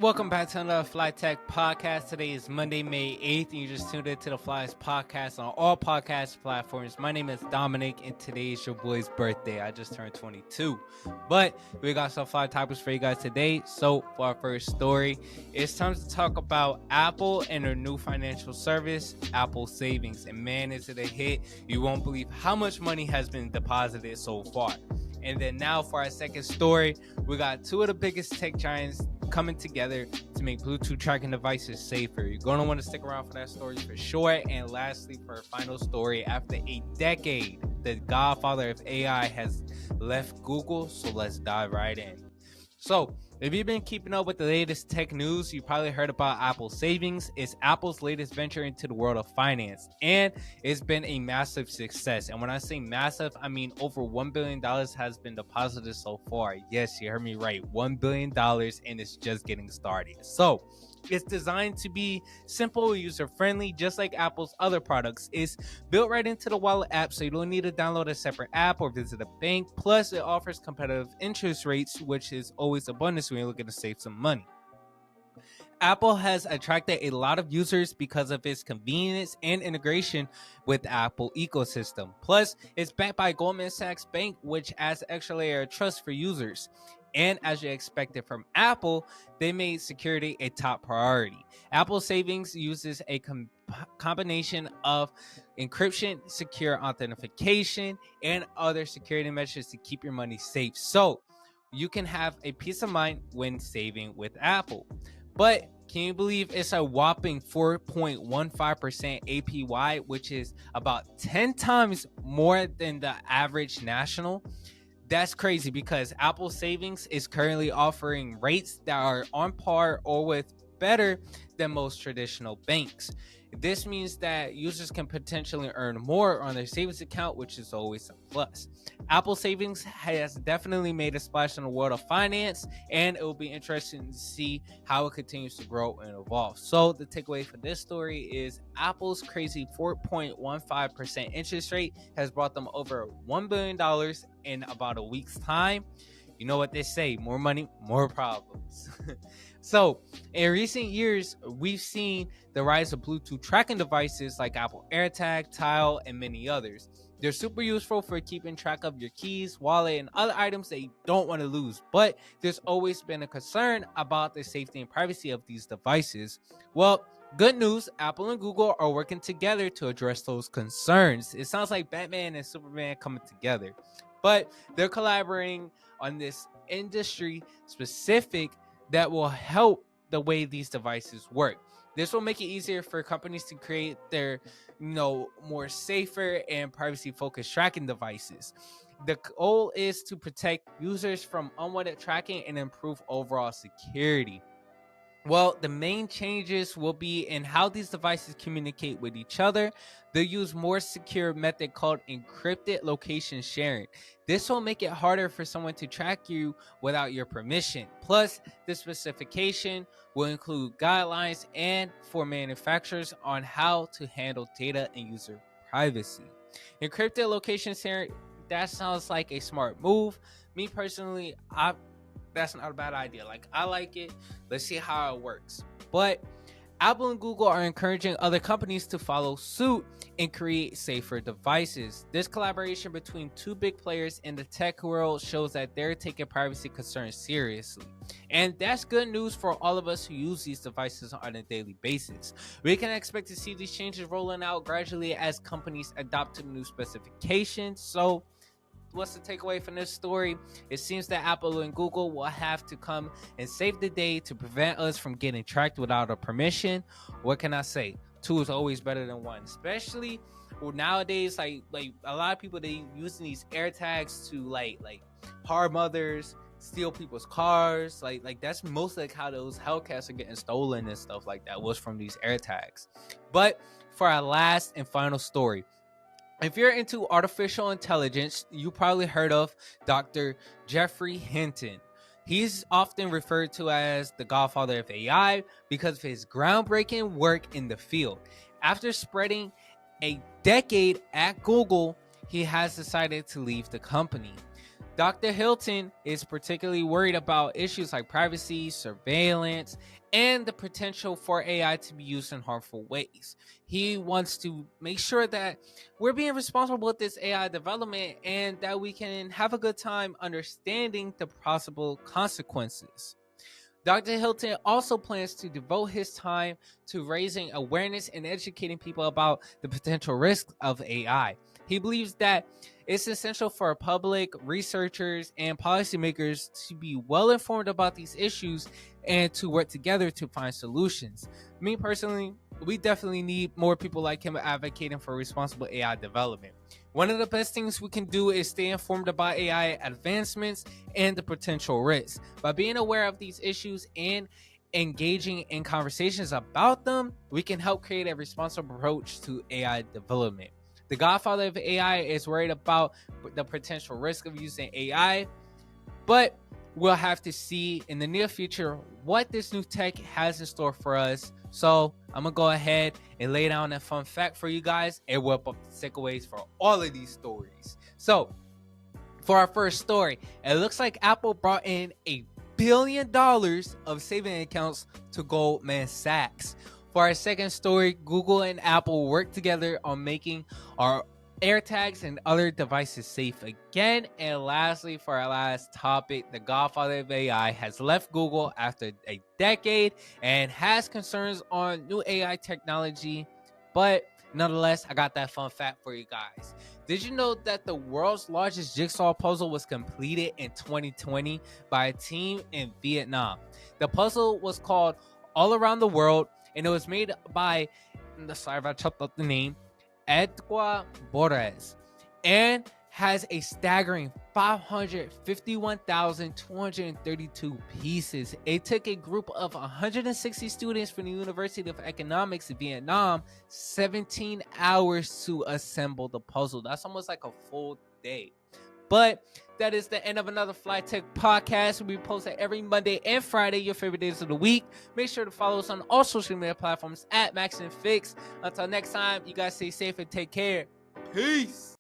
Welcome back to another Fly Tech podcast. Today is Monday, May 8th, and you just tuned into the Fly's podcast on all podcast platforms. My name is Dominic, and today is your boy's birthday. I just turned 22. But we got some Fly topics for you guys today. So, for our first story, it's time to talk about Apple and their new financial service, Apple Savings. And man, is it a hit. You won't believe how much money has been deposited so far. And then now for our second story, we got two of the biggest tech giants coming together to make Bluetooth tracking devices safer. You're going to want to stick around for that story for sure. And lastly, for our final story, after a decade, the Godfather of AI has left Google. So let's dive right in. So, if you've been keeping up with the latest tech news, you probably heard about Apple Savings. It's Apple's latest venture into the world of finance, and it's been a massive success. And when I say massive, I mean over $1 billion has been deposited so far. Yes, you heard me right, $1 billion, and it's just getting started. So, it's designed to be simple, user-friendly, just like Apple's other products. It's built right into the wallet app, so you don't need to download a separate app or visit a bank. Plus, it offers competitive interest rates, which is always a bonus when you're looking to save some money. Apple has attracted a lot of users because of its convenience and integration with the Apple ecosystem. Plus, it's backed by Goldman Sachs Bank, which adds an extra layer of trust for users. And as you expected from Apple, they made security a top priority. Apple Savings uses a combination of encryption, secure authentication, and other security measures to keep your money safe. So you can have a peace of mind when saving with Apple. But can you believe it's a whopping 4.15% APY, which is about 10 times more than the average national? That's crazy because Apple Savings is currently offering rates that are on par or with better than most traditional banks. This means that users can potentially earn more on their savings account, which is always a plus. Apple Savings has definitely made a splash in the world of finance, and it will be interesting to see how it continues to grow and evolve. So the takeaway for this story is Apple's crazy 4.15% interest rate has brought them over $1 billion in about a week's time. You know what they say, more money, more problems. So, in recent years, we've seen the rise of Bluetooth tracking devices like Apple AirTag, Tile, and many others. They're super useful for keeping track of your keys, wallet, and other items that you don't want to lose. But there's always been a concern about the safety and privacy of these devices. Well, good news, Apple and Google are working together to address those concerns. It sounds like Batman and Superman coming together. But they're collaborating on this industry specific that will help the way these devices work. This will make it easier for companies to create their, more safer and privacy-focused tracking devices. The goal is to protect users from unwanted tracking and improve overall security. Well, the main changes will be in how these devices communicate with each other. They'll use more secure method called encrypted location sharing. This will make it harder for someone to track you without your permission. Plus, the specification will include guidelines and for manufacturers on how to handle data and user privacy. Encrypted location sharing, that sounds like a smart move. Me personally, that's not a bad idea. I like it. Let's see how it works. But Apple and Google are encouraging other companies to follow suit and create safer devices. This collaboration between two big players in the tech world shows that they're taking privacy concerns seriously. And that's good news for all of us who use these devices on a daily basis. We can expect to see these changes rolling out gradually as companies adopt to the new specifications. So what's the takeaway from this story? It seems that Apple and Google will have to come and save the day to prevent us from getting tracked without our permission. What can I say? Two is always better than one, especially nowadays. Like a lot of people, they using these AirTags to like harm others, steal people's cars. Like that's mostly how those Hellcats are getting stolen and stuff like that, was from these AirTags. But for our last and final story, if you're into artificial intelligence, you probably heard of Dr. Jeffrey Hinton. He's often referred to as the Godfather of AI because of his groundbreaking work in the field. After spreading a decade at Google, he has decided to leave the company. Dr. Hilton is particularly worried about issues like privacy, surveillance, and the potential for AI to be used in harmful ways. He wants to make sure that we're being responsible with this AI development and that we can have a good time understanding the possible consequences. Dr. Hilton also plans to devote his time to raising awareness and educating people about the potential risks of AI. He believes that it's essential for public, researchers, and policymakers to be well informed about these issues and to work together to find solutions. Me personally, we definitely need more people like him advocating for responsible AI development. One of the best things we can do is stay informed about AI advancements and the potential risks. By being aware of these issues and engaging in conversations about them, we can help create a responsible approach to AI development. The Godfather of AI is worried about the potential risk of using AI, but we'll have to see in the near future what this new tech has in store for us. So I'm gonna go ahead and lay down a fun fact for you guys and whip up the takeaways for all of these stories. So for our first story, it looks like Apple brought in $1 billion of saving accounts to Goldman Sachs. For our second story, Google and Apple work together on making our AirTags and other devices safe again. And lastly, for our last topic, the Godfather of AI has left Google after a decade and has concerns on new AI technology. But nonetheless, I got that fun fact for you guys. Did you know that the world's largest jigsaw puzzle was completed in 2020 by a team in Vietnam? The puzzle was called All Around the World, and it was made by, sorry if I chopped up the name, Edgar Borges, and has a staggering 551,232 pieces. It took a group of 160 students from the University of Economics in Vietnam 17 hours to assemble the puzzle. That's almost like a full day. But that is the end of another Fly Tech podcast. We post it every Monday and Friday, your favorite days of the week. Make sure to follow us on all social media platforms at Max and Fix. Until next time, you guys stay safe and take care. Peace.